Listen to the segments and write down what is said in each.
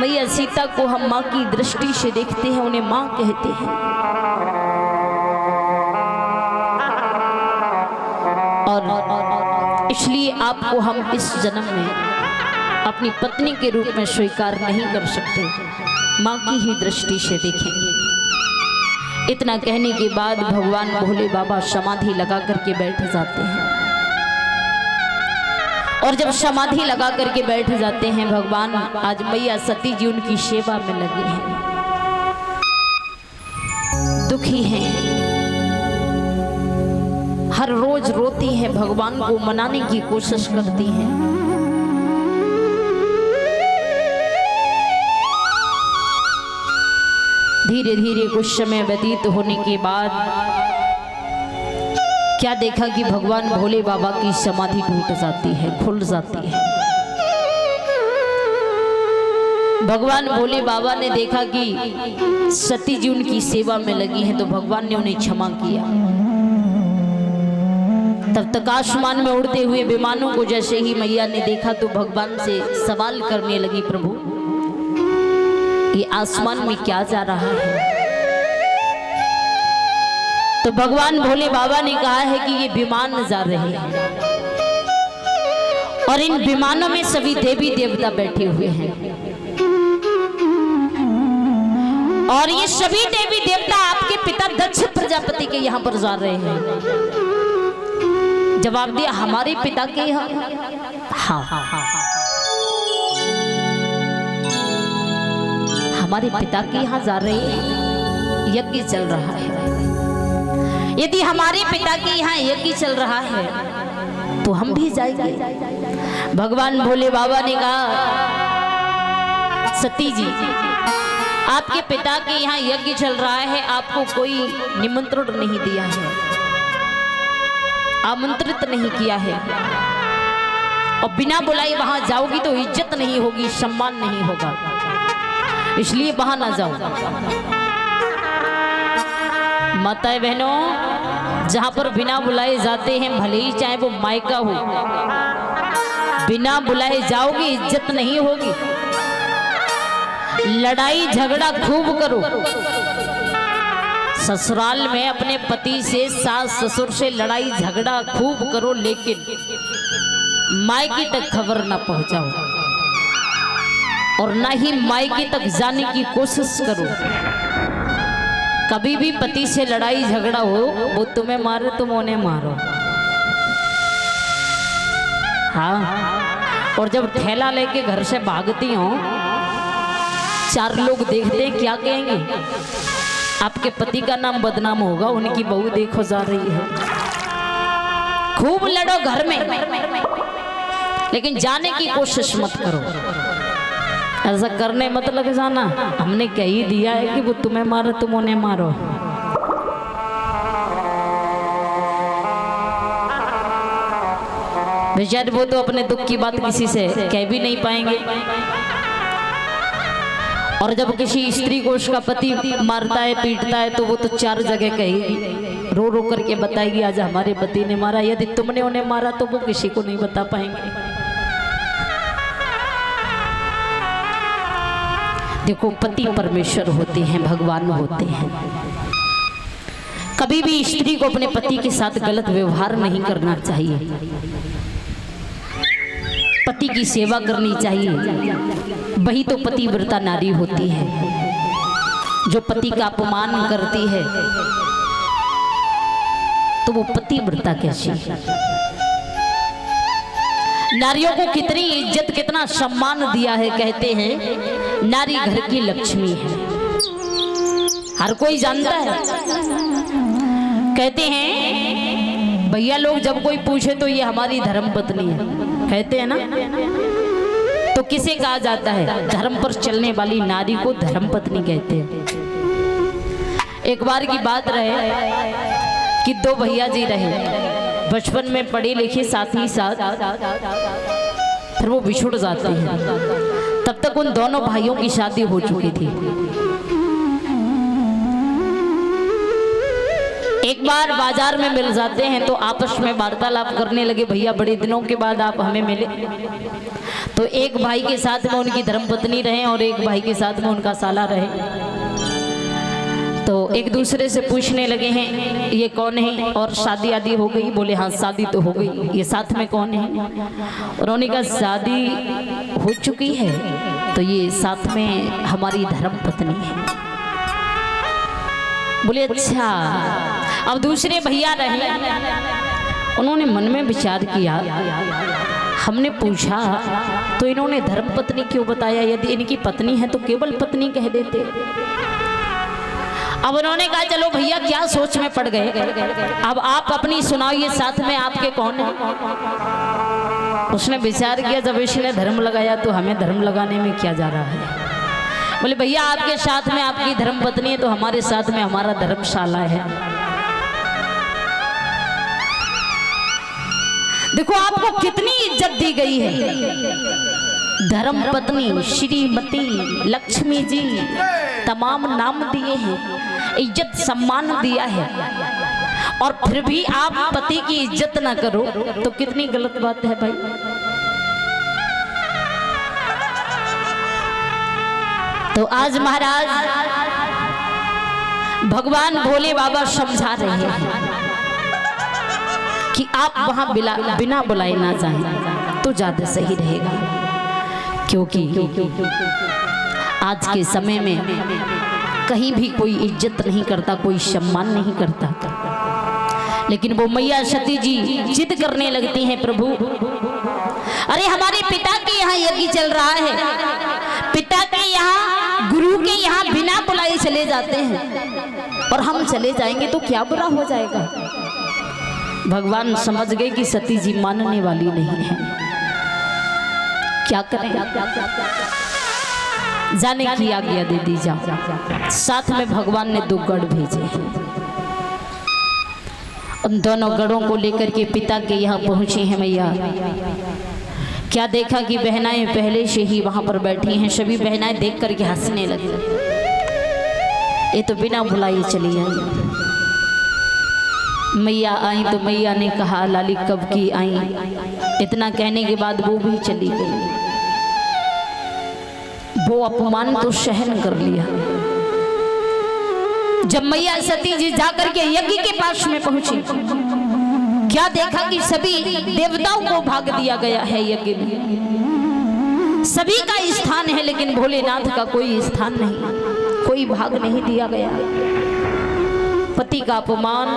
मैया सीता को हम माँ की दृष्टि से देखते हैं, उन्हें माँ कहते हैं। और इसलिए आपको हम इस जन्म में अपनी पत्नी के रूप में स्वीकार नहीं कर सकते, माँ की ही दृष्टि से देखेंगे। इतना कहने के बाद भगवान भोले बाबा समाधि लगा करके बैठ जाते हैं। और जब समाधि लगा करके बैठ जाते हैं भगवान, आज मैया सती जी उनकी सेवा में लगी हैं, दुखी हैं, हर रोज रोती हैं, भगवान को मनाने की कोशिश करती हैं। धीरे धीरे कुछ समय व्यतीत होने के बाद क्या देखा कि भगवान भोले बाबा की समाधि टूट जाती है, खुल जाती है। भगवान भोले बाबा ने देखा कि सती जी उनकी सेवा में लगी हैं, तो भगवान ने उन्हें क्षमा किया। तब तक आसमान में उड़ते हुए विमानों को जैसे ही मैया ने देखा तो भगवान से सवाल करने लगी, प्रभु ये आसमान में क्या जा रहा है? तो भगवान भोले बाबा ने कहा है कि ये विमान जा रहे हैं और इन विमानों में सभी देवी देवता बैठे हुए हैं और ये सभी देवी देवता आपके पिता दक्ष प्रजापति के यहाँ पर जा रहे हैं। जवाब दिया, हमारे पिता के यहाँ? हाँ, हमारे पिता के यहाँ जा रहे हैं, यज्ञ चल रहा है। यदि हमारे पिता के यहाँ यज्ञ चल रहा है तो हम भी जाएंगे। भगवान भोले बाबा ने कहा, सती जी आपके पिता के यहाँ यज्ञ चल रहा है, आपको कोई निमंत्रण नहीं दिया है, आमंत्रित नहीं किया है और बिना बुलाए वहां जाओगी तो इज्जत नहीं होगी, सम्मान नहीं होगा, इसलिए वहां ना जाओ। माताएं बहनों, जहां पर बिना बुलाए जाते हैं, भले ही चाहे वो मायका हो, बिना बुलाए जाओगे इज्जत नहीं होगी। लड़ाई झगड़ा खूब करो, ससुराल में अपने पति से, सास ससुर से लड़ाई झगड़ा खूब करो, लेकिन मायके तक खबर ना पहुंचाओ और ना ही मायके तक जाने की कोशिश करो। कभी भी पति से लड़ाई झगड़ा हो, वो तुम्हें मारे तुम उन्हें मारो। हाँ, और जब ठेला लेके घर से भागती हो, चार लोग देखते हैं, क्या कहेंगे? आपके पति का नाम बदनाम होगा, उनकी बहू देखो जा रही है। खूब लड़ो घर में, लेकिन जाने की कोशिश मत करो। ऐसा करने मत लग जाना, हमने कह ही दिया है कि वो तुम्हें मारो तुम उन्हें मारो। बेचारे वो तो अपने दुख की बात किसी से कह भी नहीं पाएंगे। और जब किसी स्त्री को उसका पति मारता है, पीटता है, तो वो तो चार जगह कहेगी, रो रो करके बताएगी आज हमारे पति ने मारा। यदि तुमने उन्हें मारा तो वो किसी को नहीं बता पाएंगे। देखो, पति परमेश्वर होते हैं, भगवान होते हैं। कभी भी स्त्री को अपने पति के साथ गलत व्यवहार नहीं करना चाहिए, पति की सेवा करनी चाहिए। वही तो पतिव्रता नारी होती है। जो पति का अपमान करती है तो वो पतिव्रता कैसी? नारियों को कितनी इज्जत, कितना सम्मान दिया है। कहते हैं नारी घर की लक्ष्मी है, हर कोई जानता है। कहते हैं भैया लोग जब कोई पूछे तो ये हमारी धर्मपत्नी है, कहते हैं ना, तो किसे कहा जाता है? धर्म पर चलने वाली नारी को धर्मपत्नी कहते हैं। एक बार की बात रहे कि दो भैया जी रहे, बचपन में पढ़े लिखे, साथ ही साथ फिर वो बिछुड़ जाते हैं। तब तक उन दोनों भाइयों की शादी हो चुकी थी। एक बार बाजार में मिल जाते हैं तो आपस में वार्तालाप करने लगे, भैया बड़े दिनों के बाद आप हमें मिले। तो एक भाई के साथ में उनकी धर्मपत्नी रहे और एक भाई के साथ में उनका साला रहे। तो एक दूसरे से पूछने लगे हैं ये कौन है और शादी आदि हो गई? बोले हाँ शादी तो हो गई, ये साथ में कौन है? उन्होंने कहा शादी हो चुकी है, तो ये साथ में हमारी धर्मपत्नी है। बोले अच्छा। अब दूसरे भैया रहे, उन्होंने मन में विचार किया, हमने पूछा तो इन्होंने धर्मपत्नी क्यों बताया? यदि इनकी पत्नी है तो केवल पत्नी कह देते। अब उन्होंने कहा चलो भैया क्या सोच में पड़ गए, अब आप अपनी सुनाइए, साथ में आपके कौन है? उसने विचार किया, जब इसने धर्म लगाया तो हमें धर्म लगाने में क्या जा रहा है। बोले भैया आपके साथ में आपकी धर्म पत्नी है तो हमारे साथ में हमारा धर्मशाला है। देखो आपको कितनी इज्जत दी गई है। धर्म पत्नी, श्रीमती, लक्ष्मी जी, तमाम नाम दिए हैं, इज्जत सम्मान दिया है, और फिर भी आप पति की इज्जत ना करो तो कितनी गलत बात है भाई। तो आज महाराज भगवान भोले बाबा समझा रहे हैं कि आप वहां बिना बुलाए ना जाएं तो ज्यादा सही रहेगा, क्योंकि आज के समय में कहीं भी कोई इज्जत नहीं करता, कोई सम्मान नहीं करता। लेकिन वो मैया सती जी जिद करने लगती हैं, प्रभु अरे हमारे पिता के यहाँ यज्ञ चल रहा है, पिता के यहाँ, गुरु के यहाँ बिना बुलाए चले जाते हैं और हम चले जाएंगे तो क्या बुरा हो जाएगा। भगवान समझ गए कि सती जी मानने वाली नहीं है, क्या करें? जाने की आज्ञा दे दी जाओ। साथ में भगवान ने 2 गढ़ भेजे हैं। उन दोनों गढ़ों को लेकर के पिता के यहाँ पहुंचे हैं मैया। क्या देखा कि बहनाएं पहले से ही वहां पर बैठी हैं। सभी बहनाएं देख करके हंसने लगी, ये तो बिना बुलाए चली आई। मैया आई तो मैया ने कहा लाली कब की आई। इतना कहने के बाद वो भी चली गई। वो अपमान तो सहन कर लिया। जब मैया सती जी जाकर के यज्ञ के पास में पहुंची, क्या देखा कि सभी देवताओं को भाग दिया गया है यज्ञ में। सभी का स्थान है लेकिन भोलेनाथ का कोई स्थान नहीं, कोई भाग नहीं दिया गया। पति का अपमान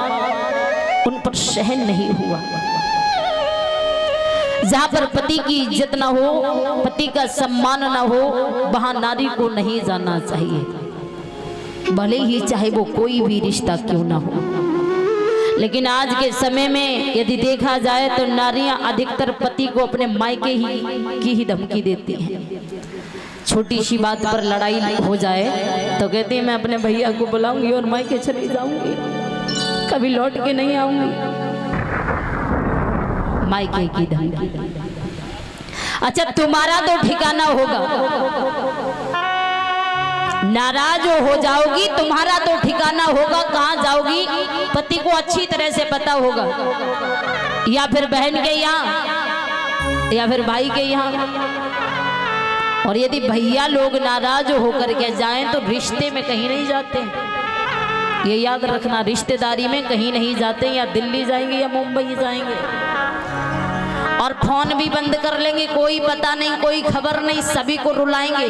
उन पर सहन नहीं हुआ। जहां पर पति की इज्जत ना हो, पति का सम्मान ना हो, वहां नारी को नहीं जाना चाहिए, भले ही चाहे वो कोई भी रिश्ता क्यों ना हो। लेकिन आज के समय में यदि देखा जाए तो नारियां अधिकतर पति को अपने मायके की ही धमकी देती हैं। छोटी सी बात पर लड़ाई हो जाए तो कहती है मैं अपने भैया को बुलाऊंगी और मायके चली जाऊंगी, कभी लौट के नहीं आऊंगी। मायके की धमकी। अच्छा तुम्हारा तो ठिकाना होगा, नाराज हो जाओगी, तुम्हारा तो ठिकाना होगा। कहाँ जाओगी पति को अच्छी तरह से पता होगा, या फिर बहन के यहाँ या फिर भाई के यहाँ। और यदि भैया लोग नाराज होकर के जाएं तो रिश्ते में कहीं नहीं जाते, ये याद रखना। रिश्तेदारी में कहीं नहीं जाते, या दिल्ली जाएंगे या मुंबई जाएंगे, और फोन भी बंद कर लेंगे, कोई पता नहीं, कोई खबर नहीं, सभी को रुलाएंगे।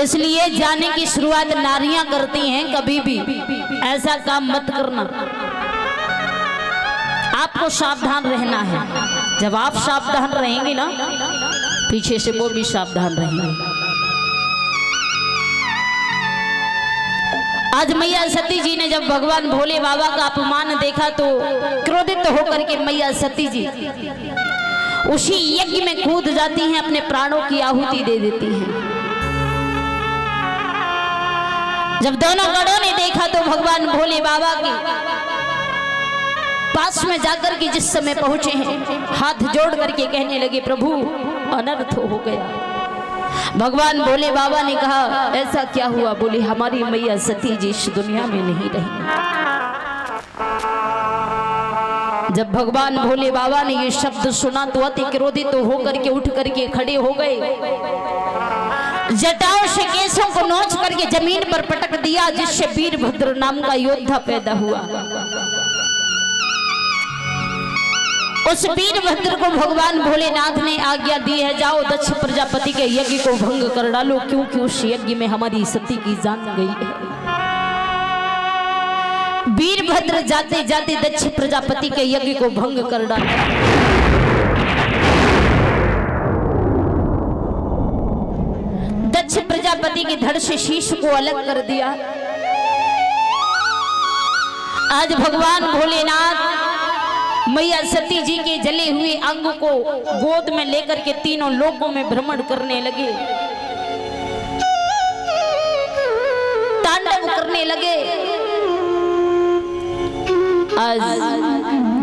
इसलिए जाने की शुरुआत नारियां करती हैं। कभी भी ऐसा काम मत करना, आपको सावधान रहना है। जब आप सावधान रहेंगे ना, पीछे से वो भी सावधान रहेंगे। आज मैया सती जी ने जब भगवान भोले बाबा का अपमान देखा तो क्रोधित होकर के मैया सती जी उसी यज्ञ में कूद जाती हैं, अपने प्राणों की आहुति दे देती हैं। जब दोनों गढ़ों ने देखा तो भगवान भोले बाबा के पास में जाकर के जिस समय पहुंचे हैं, हाथ जोड़ करके कहने लगे प्रभु अनर्थ हो गया। भगवान भोले बाबा ने कहा ऐसा क्या हुआ? बोले हमारी मैया सती जी इस दुनिया में नहीं रही। जब भगवान भोले बाबा ने ये शब्द सुना तो अति क्रोधित तो होकर के उठ करके खड़े हो गए, जटाओं से केसों को नोच करके जमीन पर पटक दिया, जिससे वीरभद्र नाम का योद्धा पैदा हुआ। उस वीरभद्र को भगवान भोलेनाथ ने आज्ञा दी है, जाओ दक्ष प्रजापति के यज्ञ को भंग कर डालो, क्योंकि उस यज्ञ में हमारी सती की जान गई है। वीरभद्र जाते जाते दक्ष प्रजापति के यज्ञ को भंग कर डाला। दक्ष प्रजापति के धड़ से शीश को अलग कर दिया। आज भगवान भोलेनाथ मैया सती जी के जले हुए अंग को गोद में लेकर के तीनों लोकों में भ्रमण करने लगे, तांडव करने लगे। आज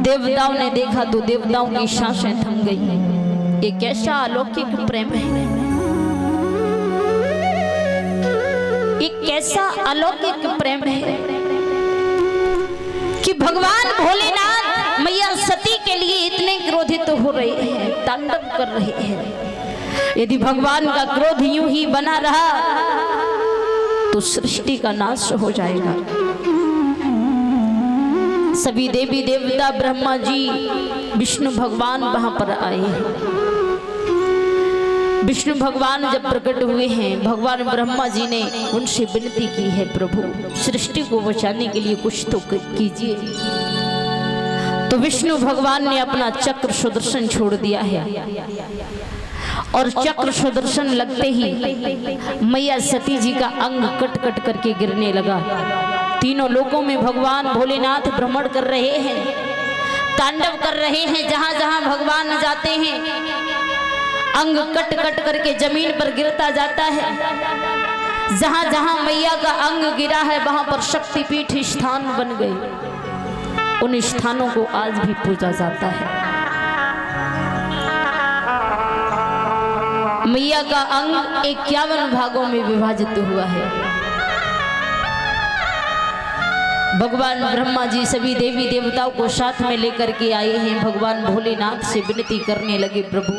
देवताओं ने देखा तो देवताओं की सांसें थम गई। ये कैसा अलौकिक प्रेम है, ये कैसा अलौकिक प्रेम है कि भगवान भोलेनाथ मैया सती के लिए इतने क्रोधित हो रहे हैं, तांडव कर रहे हैं। यदि भगवान का क्रोध यूं ही बना रहा तो सृष्टि का नाश हो जाएगा। सभी देवी देवता, ब्रह्मा जी, विष्णु भगवान वहां पर आए हैं। विष्णु भगवान जब प्रकट हुए हैं, भगवान ब्रह्मा जी ने उनसे विनती की है, प्रभु सृष्टि को बचाने के लिए कुछ तो कीजिए। तो विष्णु भगवान ने अपना चक्र सुदर्शन छोड़ दिया है, और चक्र सुदर्शन लगते ही मैया सती जी का अंग कट कट करके गिरने लगा। तीनों लोकों में भगवान भोलेनाथ भ्रमण कर रहे हैं, तांडव कर रहे हैं। जहां जहां भगवान जाते हैं अंग कट कट करके जमीन पर गिरता जाता है। जहां जहां मैया का अंग गिरा है वहां पर शक्तिपीठ स्थान बन गए। उन स्थानों को आज भी पूजा जाता है। मैया का अंग 51 भागों में विभाजित हुआ है। भगवान ब्रह्मा जी सभी देवी देवताओं को साथ में लेकर के आए हैं। भगवान भोलेनाथ से विनती करने लगे, प्रभु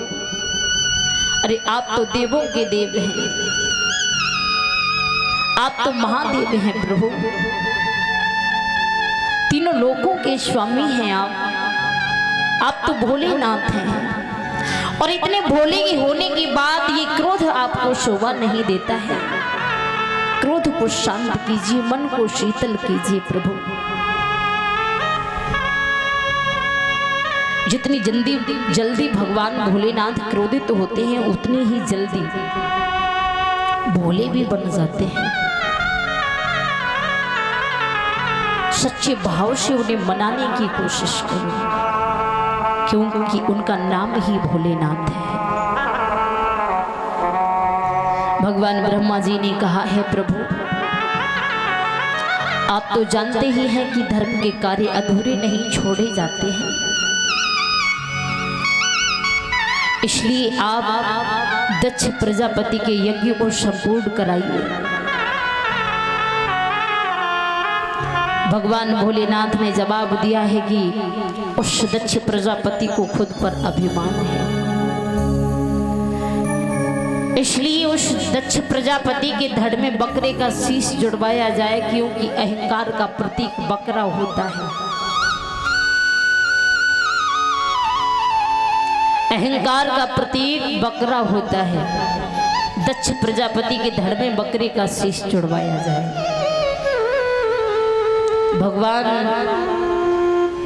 अरे आप तो देवों के देव हैं, आप तो महादेव हैं प्रभु, तीनों लोकों के स्वामी हैं आप तो भोलेनाथ हैं। और इतने भोले के होने के बाद ये क्रोध आपको शोभा नहीं देता है। क्रोध को शांत कीजिए, मन को शीतल कीजिए प्रभु। जितनी जल्दी भगवान भोलेनाथ क्रोधित होते हैं उतनी ही जल्दी भोले भी बन जाते हैं। सच्चे भाव से उन्हें मनाने की कोशिश करो, क्योंकि उनका नाम ही भोलेनाथ है। भगवान ब्रह्मा जी ने कहा है, प्रभु आप तो जानते ही हैं कि धर्म के कार्य अधूरे नहीं छोड़े जाते हैं, इसलिए आप दक्ष प्रजापति के यज्ञ को संपूर्ण कराइए। भगवान भोलेनाथ ने जवाब दिया है कि उस दक्ष प्रजापति को खुद पर अभिमान है, इसलिए उस दक्ष प्रजापति के धड़ में बकरे का शीश जुड़वाया जाए, क्योंकि अहंकार का प्रतीक बकरा होता है। अहंकार का प्रतीक बकरा होता है। दक्ष प्रजापति के धड़ में बकरे का शीश जुड़वाया जाए। भगवान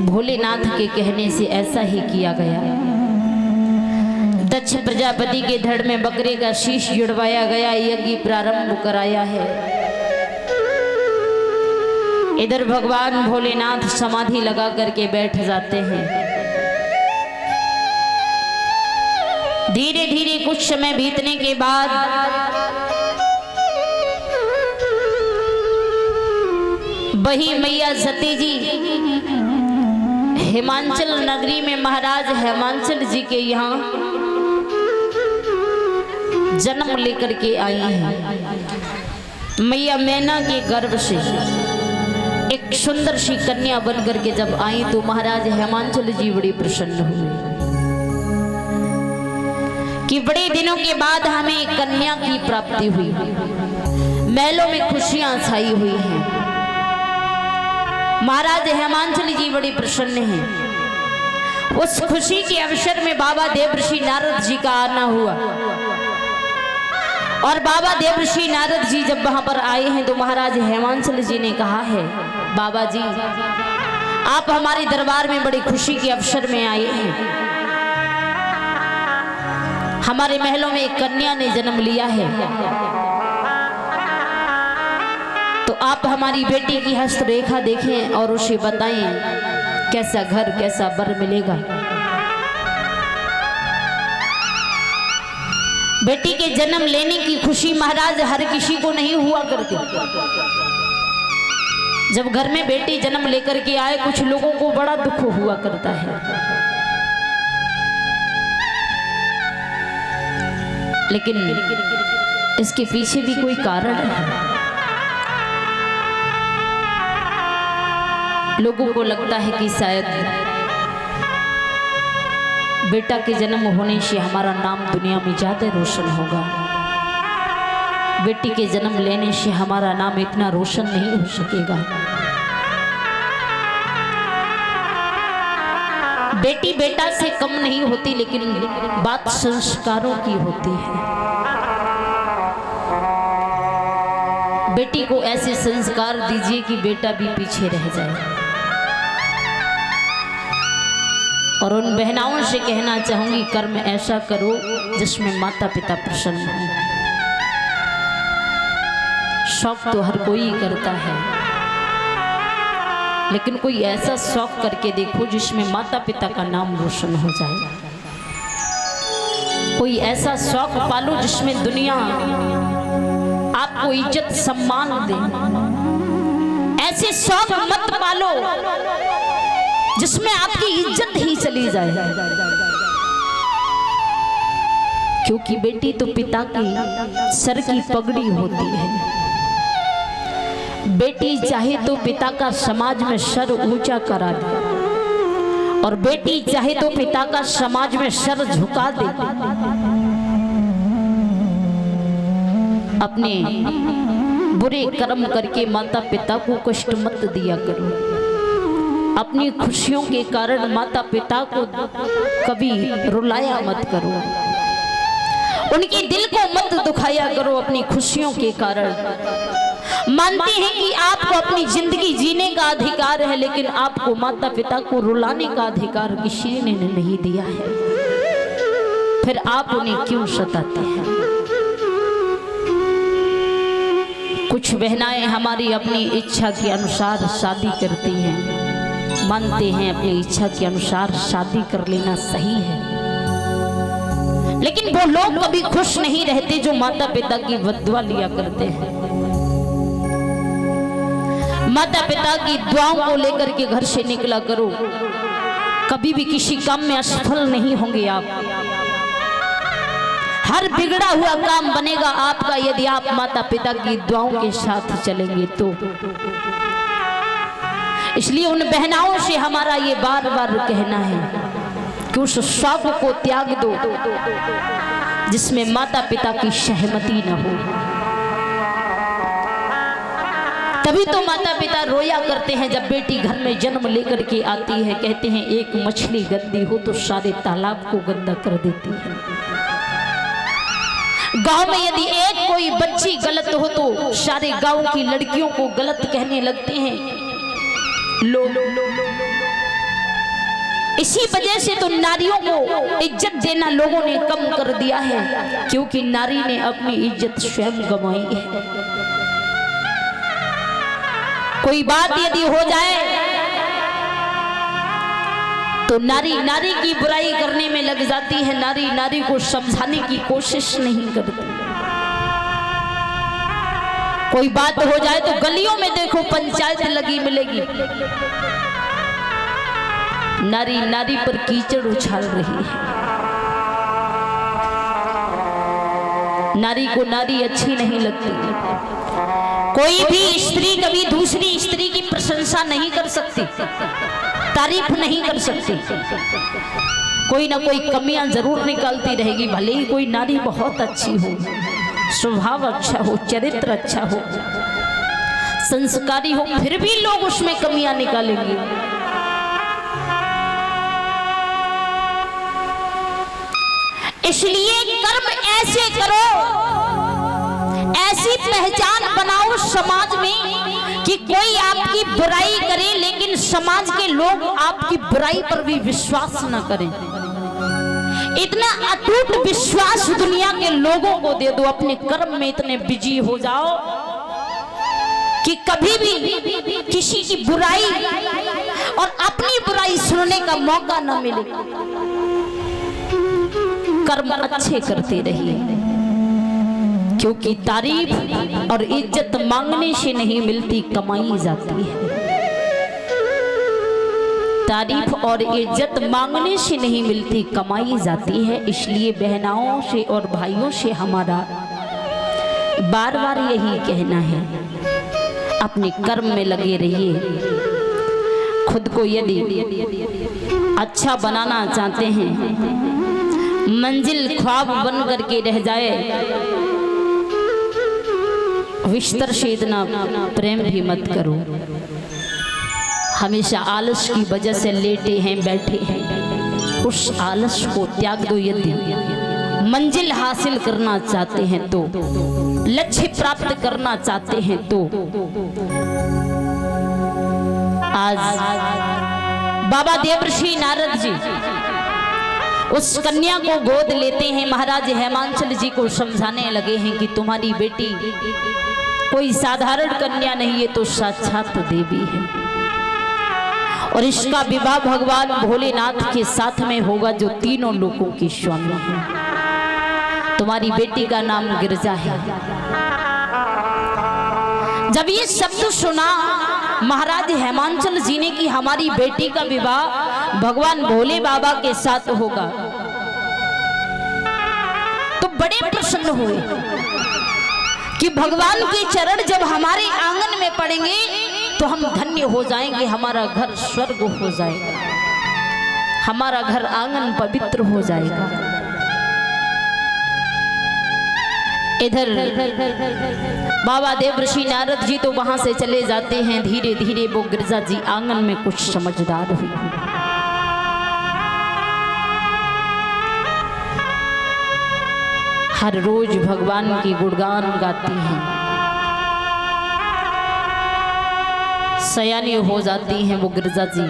भोलेनाथ के कहने से ऐसा ही किया गया। दक्ष प्रजापति के धड़ में बकरे का शीश जुड़वाया गया, यज्ञ प्रारंभ कराया है। इधर भगवान भोलेनाथ समाधि लगा करके बैठ जाते हैं। धीरे धीरे कुछ समय बीतने के बाद वही मैया सती जी हिमाचल नगरी में महाराज हिमाचल जी के यहाँ जन्म लेकर के आई हैं। मैया मैना के गर्भ से एक सुंदर सी कन्या बन करके जब आई तो महाराज हेमांचल जी बड़ी प्रसन्न हुए कि बड़े दिनों के बाद हमें कन्या की प्राप्ति हुई, महलों में खुशियां छाई हुई हैं। महाराज हेमांचल जी बड़े प्रसन्न हैं। उस खुशी के अवसर में बाबा देवर्षि नारद जी का आना हुआ और बाबा देवर्षि नारद जी जब वहां पर आए हैं तो महाराज हेमांचल जी ने कहा है, बाबा जी आप हमारे दरबार में बड़ी खुशी के अवसर में आए हैं। हमारे महलों में एक कन्या ने जन्म लिया है, तो आप हमारी बेटी की हस्तरेखा देखें और उसे बताएं कैसा घर कैसा वर मिलेगा। बेटी के जन्म लेने की खुशी महाराज हर किसी को नहीं हुआ करती। जब घर में बेटी जन्म लेकर के आए कुछ लोगों को बड़ा दुख हुआ करता है, लेकिन इसके पीछे भी कोई कारण है। लोगों को लगता है कि शायद बेटा के जन्म होने से हमारा नाम दुनिया में ज्यादा रोशन होगा, बेटी के जन्म लेने से हमारा नाम इतना रोशन नहीं हो सकेगा। बेटी बेटा से कम नहीं होती, लेकिन बात संस्कारों की होती है। बेटी को ऐसे संस्कार दीजिए कि बेटा भी पीछे रह जाए। और उन बहनाओं से कहना चाहूंगी, कर्म ऐसा करो जिसमें माता पिता प्रसन्न हो। शौक तो हर कोई करता है, लेकिन कोई ऐसा शौक करके देखो जिसमें माता पिता का नाम रोशन हो जाए। कोई ऐसा शौक पालो जिसमें दुनिया आपको इज्जत सम्मान दे। ऐसे शौक मत पालो जिसमें आपकी इज्जत ही चली जाए, क्योंकि बेटी तो पिता की सर की पगड़ी होती है। बेटी चाहे तो पिता का समाज में सर ऊंचा करा दे, और बेटी चाहे तो पिता का समाज में सर झुका दे। अपने बुरे कर्म करके माता पिता को कष्ट मत दिया करो। अपनी खुशियों के कारण माता पिता को कभी रुलाया मत करो, उनके दिल को मत दुखाया करो अपनी खुशियों के कारण। मानते हैं कि आपको अपनी जिंदगी जीने का अधिकार है, लेकिन आपको माता पिता को रुलाने का अधिकार किसी ने नहीं दिया है। फिर आप उन्हें क्यों सताते हैं? कुछ बहनाएं हमारी अपनी इच्छा के अनुसार शादी करती हैं, मानते हैं अपनी इच्छा के अनुसार शादी कर लेना सही है, लेकिन वो लोग कभी खुश नहीं रहते जो माता पिता की बद्दुआ लिया करते हैं। माता पिता की दुआओं को लेकर के घर से निकला करो, कभी भी किसी काम में असफल नहीं होंगे आप। हर बिगड़ा हुआ काम बनेगा आपका यदि आप माता पिता की दुआओं के साथ चलेंगे तो। इसलिए उन बहनाओं से हमारा ये बार बार कहना है कि उस शौक को त्याग दो जिसमें माता पिता की सहमति न हो। तभी तो माता पिता रोया करते हैं जब बेटी घर में जन्म लेकर के आती है। कहते हैं एक मछली गंदी हो तो सारे तालाब को गंदा कर देती है। गांव में यदि एक कोई बच्ची गलत हो तो सारे गांव की लड़कियों को गलत कहने लगते हैं लोग। इसी वजह से तो नारियों को इज्जत देना लोगों ने कम कर दिया है, क्योंकि नारी ने अपनी इज्जत स्वयं गंवाई है। कोई बात यदि हो जाए तो नारी नारी की बुराई करने में लग जाती है, नारी नारी को समझाने की कोशिश नहीं करती। कोई बात हो जाए तो गलियों में देखो पंचायत लगी मिलेगी, नारी नारी पर कीचड़ उछाल रही है। नारी को नारी अच्छी नहीं लगती, कोई भी स्त्री कभी दूसरी स्त्री की प्रशंसा नहीं कर सकती, तारीफ नहीं कर सकती, कोई ना कोई कमियां जरूर निकालती रहेगी। भले ही कोई नारी बहुत अच्छी हो, स्वभाव अच्छा हो, चरित्र अच्छा हो, संस्कारी हो, फिर भी लोग उसमें कमियां निकालेंगे। इसलिए कर्म ऐसे करो, ऐसी पहचान बनाओ समाज में कि कोई आपकी बुराई करे लेकिन समाज के लोग आपकी बुराई पर भी विश्वास न करें। इतना अटूट विश्वास दुनिया के लोगों को दे दो, अपने कर्म में इतने बिजी हो जाओ कि कभी भी किसी की बुराई और अपनी बुराई सुनने का मौका न मिले। कर्म अच्छे करते रहिए, क्योंकि तारीफ और इज्जत मांगने से नहीं मिलती, कमाई जाती है। तारीफ और इज्जत मांगने से नहीं मिलती, कमाई जाती है। इसलिए बहनाओं से और भाइयों से हमारा बार बार यही कहना है, अपने कर्म में लगे रहिए। खुद को यदि अच्छा बनाना चाहते हैं, मंजिल ख्वाब बन करके रह जाए, बिस्तर से इतना प्रेम भी मत करो। हमेशा आलस की वजह से लेटे हैं, बैठे हैं, उस आलस को त्याग दो। यदि मंजिल हासिल करना चाहते हैं तो, लक्ष्य प्राप्त करना चाहते हैं तो, आज बाबा देवर्षि नारद जी उस कन्या को गोद लेते हैं, महाराज हेमांचल जी को समझाने लगे हैं कि तुम्हारी बेटी कोई साधारण कन्या नहीं है, तो साक्षात देवी है, और इसका विवाह भगवान भोलेनाथ के साथ में होगा, जो तीनों लोकों की स्वामी है। तुम्हारी बेटी का नाम गिरजा है। जब ये शब्द सुना महाराज हेमांचल जी ने कि हमारी बेटी का विवाह भगवान भोले बाबा के साथ होगा, तो बड़े प्रसन्न हुए कि भगवान के चरण जब हमारे आंगन में पड़ेंगे तो हम धन्य हो जाएंगे, हमारा घर स्वर्ग हो जाएगा, हमारा घर आंगन पवित्र हो जाएगा। इधर बाबा देवर्षि नारद जी तो वहां से चले जाते हैं। धीरे धीरे वो गिरजा जी आंगन में कुछ समझदार हुई। हर रोज भगवान की गुणगान गाती हैं, सयानी हो जाती हैं वो गिरजा जी।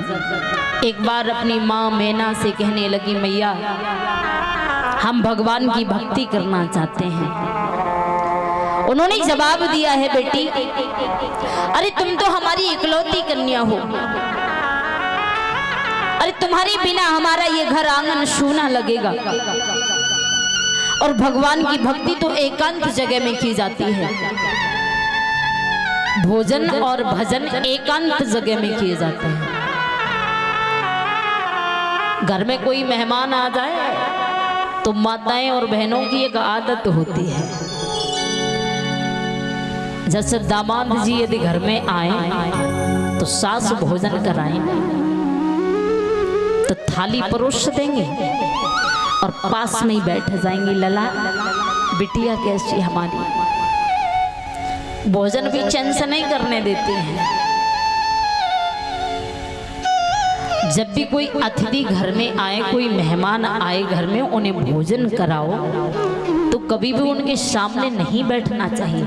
एक बार अपनी माँ मैना से कहने लगी, मैया हम भगवान की भक्ति करना चाहते हैं। उन्होंने जवाब दिया है, बेटी अरे तुम तो हमारी इकलौती कन्या हो, अरे तुम्हारे बिना हमारा ये घर आंगन सूना लगेगा, और भगवान की भक्ति तो एकांत जगह में की जाती है, भोजन और भजन एकांत जगह में किए जाते हैं। घर में कोई मेहमान आ जाए तो माताएं और बहनों की एक आदत होती है, जैसे दामाद जी यदि घर में आए तो सास भोजन कराएं तो थाली परोस देंगे और पास में ही बैठ जाएंगी, लला बिटिया कैसी हमारी, भोजन भी चैन से नहीं करने देते हैं। जब भी कोई अतिथि घर में आए, कोई मेहमान आए घर में, उन्हें भोजन कराओ तो कभी भी उनके सामने नहीं बैठना चाहिए।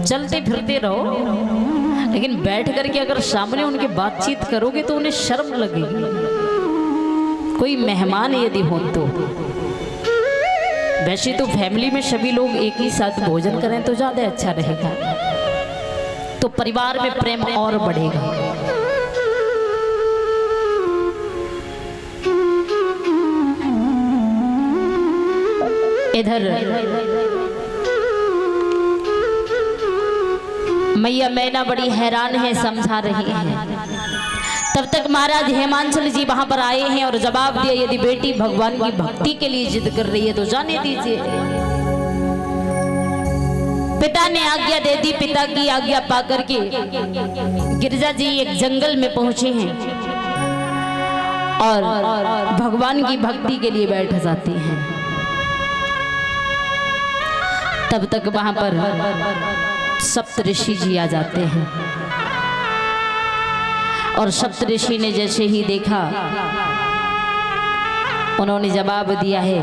चलते फिरते रहो, लेकिन बैठ करके अगर सामने उनके बातचीत करोगे तो उन्हें शर्म लगेगी। कोई मेहमान यदि हो तो, वैसे तो फैमिली में सभी लोग एक ही साथ भोजन करें तो ज्यादा अच्छा रहेगा, तो परिवार में प्रेम और बढ़ेगा। इधर मैया मैना बड़ी हैरान है, समझा रही है। तब तक महाराज हेमांचल जी वहां पर आए हैं और जवाब दिया, यदि बेटी भगवान की भक्ति के लिए जिद कर रही है तो जाने दीजिए। पिता ने आज्ञा दे दी। पिता की आज्ञा पाकर के गिरजा जी एक जंगल में पहुंचे हैं और भगवान की भक्ति के लिए बैठ जाते हैं। तब तक वहां पर सप्तऋषि जी आ जाते हैं और सप्तऋषि ने जैसे ही देखा, उन्होंने जवाब दिया है,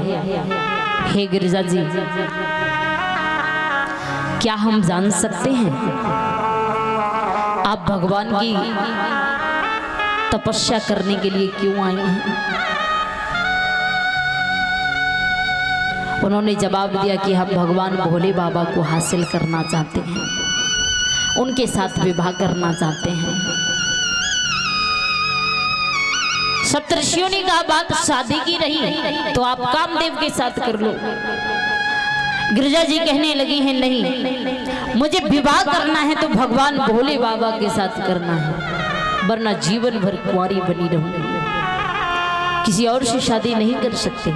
हे गिरजा जी, क्या हम जान सकते हैं आप भगवान की तपस्या करने के लिए क्यों आए हैं? उन्होंने जवाब दिया कि हम भगवान भोले बाबा को हासिल करना चाहते हैं, उनके साथ विवाह करना चाहते हैं। सप्तऋषियों ने कहा, बात शादी की रही तो आप कामदेव के साथ कर लो। गिरजा जी कहने लगी हैं, नहीं, मुझे विवाह करना है तो भगवान भोले बाबा के साथ करना है, वरना जीवन भर कुंवारी बनी रहूंगी, किसी और से शादी नहीं कर सकते,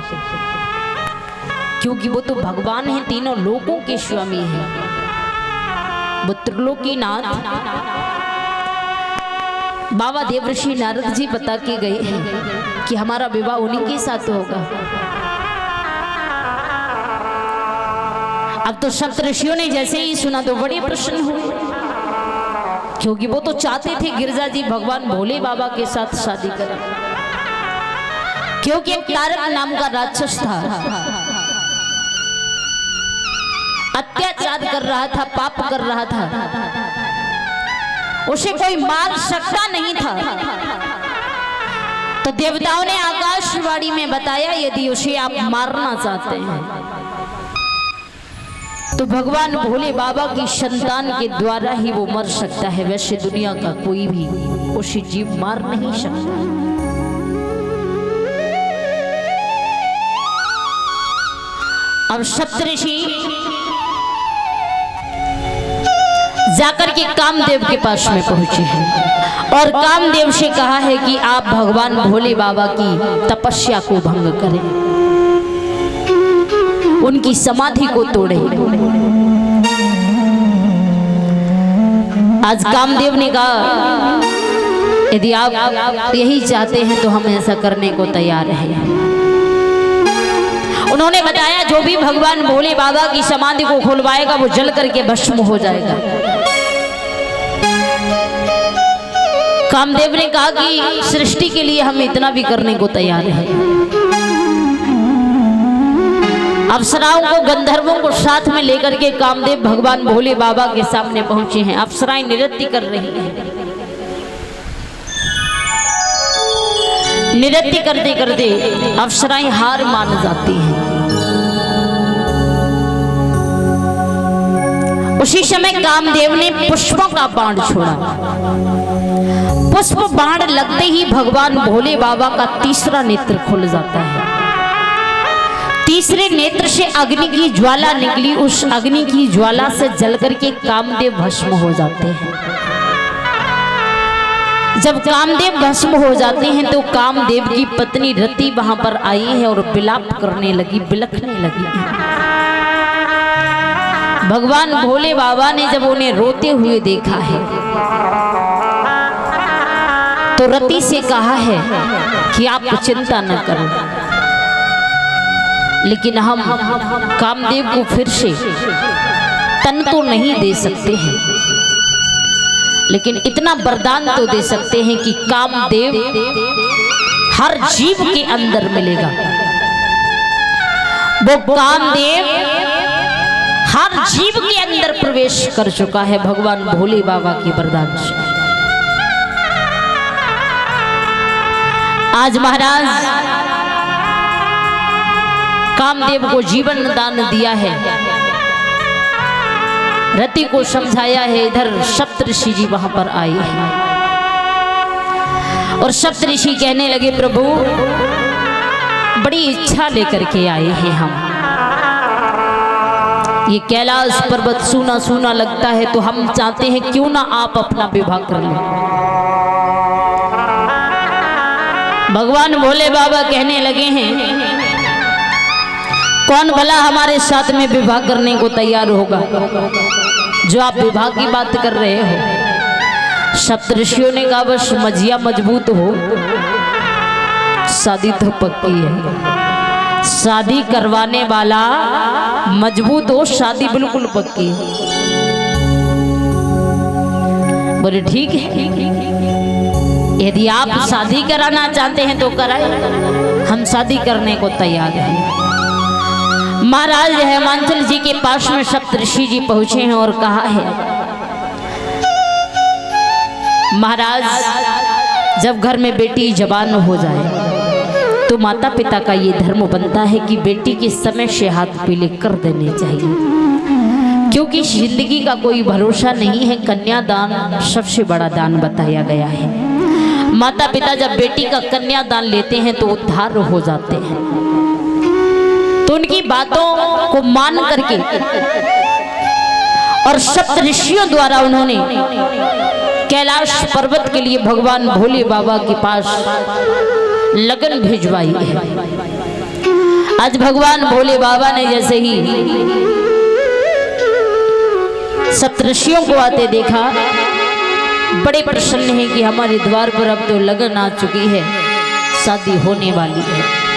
क्योंकि वो तो भगवान हैं, तीनों लोकों के स्वामी हैं, वो त्रिलोकीनाथ। बाबा देवर्षि नारद जी बता के गए हैं कि हमारा विवाह उन्हीं के साथ होगा। अब तो सप्तऋषियों ने जैसे ही सुना तो बड़े प्रसन्न हुए, क्योंकि वो तो चाहते थे गिरजा जी भगवान भोले बाबा के साथ शादी करें, क्योंकि एक तारक नाम का राक्षस था, अत्याचार कर रहा था, पाप कर रहा था, उसे कोई मार सकता नहीं था। तो देवताओं ने आकाशवाणी में बताया, यदि उसे आप मारना चाहते हैं तो भगवान भोले बाबा की संतान के द्वारा ही वो मर सकता है, वैसे दुनिया का कोई भी उसे जीव मार नहीं सकता। अब सप्तऋषि जाकर के कामदेव के पास में पहुंचे हैं और कामदेव से कहा है कि आप भगवान भोले बाबा की तपस्या को भंग करें, उनकी समाधि को तोड़े। आज कामदेव ने कहा, यदि आप यही चाहते हैं तो हम ऐसा करने को तैयार हैं। उन्होंने बताया, जो भी भगवान भोले बाबा की समाधि को खुलवाएगा वो जल करके भस्म हो जाएगा। कामदेव ने कहा कि सृष्टि के लिए हम इतना भी करने को तैयार हैं। अप्सराओं को, गंधर्वों को साथ में लेकर के कामदेव भगवान भोले बाबा के सामने पहुंचे हैं। अप्सराएं नृत्य कर रही हैं। नृत्य करते करते अप्सराएं हार मान जाती हैं। उसी समय कामदेव ने पुष्पों का बाण छोड़ा। पुष्प बाण लगते ही भगवान भोले बाबा का तीसरा नेत्र खुल जाता है। तीसरे नेत्र से अग्नि की ज्वाला निकली, उस अग्नि की ज्वाला से जल करके कामदेव भस्म हो जाते हैं। जब कामदेव भस्म हो जाते हैं तो कामदेव की पत्नी रति वहां पर आई है और विलाप करने लगी, बिलखने लगी। भगवान भोले बाबा ने जब उन्हें रोते हुए देखा है तो रति से कहा है कि आप चिंता न करो, लेकिन हम कामदेव को फिर से तन तो नहीं दे सकते हैं, लेकिन इतना वरदान तो दे सकते हैं कि कामदेव हर जीव के अंदर मिलेगा। वो कामदेव हर जीव के अंदर प्रवेश कर चुका है भगवान भोले बाबा के वरदान से। आज महाराज कामदेव को जीवन दान दिया है, रति को समझाया है। इधर सप्तऋषि जी वहां पर आए हैं और सप्तऋषि कहने लगे, प्रभु बड़ी इच्छा लेकर के आए हैं हम। ये कैलाश पर्वत सूना सूना लगता है तो हम चाहते हैं क्यों ना आप अपना विवाह कर लें। भगवान भोले बाबा कहने लगे हैं, कौन भला हमारे साथ में विवाह करने को तैयार होगा? जो आप विवाह की बात कर रहे हो, सप्तऋषियों ने कहा बस मजिया मजबूत हो, शादी तो पक्की है। शादी करवाने वाला मजबूत हो, शादी बिल्कुल पक्की है। बोले ठीक है, यदि आप शादी कराना चाहते हैं तो कराएं, हम शादी करने को तैयार हैं। महाराज हिमांचल जी के पास में सप्तऋषि जी पहुंचे हैं और कहा है, महाराज जब घर में बेटी जवान हो जाए तो माता पिता का ये धर्म बनता है कि बेटी के समय से हाथ पीले कर देने चाहिए, क्योंकि जिंदगी का कोई भरोसा नहीं है। कन्यादान सबसे बड़ा दान बताया गया है। माता पिता जब बेटी का कन्यादान लेते हैं तो उद्धार हो जाते हैं। तो उनकी बातों को मान करके और सप्तऋषियों द्वारा उन्होंने कैलाश पर्वत के लिए भगवान भोले बाबा के पास लगन भिजवाई है। आज भगवान भोले बाबा ने जैसे ही सप्तऋषियों को आते देखा, बड़े प्रसन्न हैं कि हमारे द्वार पर अब तो लगन आ चुकी है, शादी होने वाली है।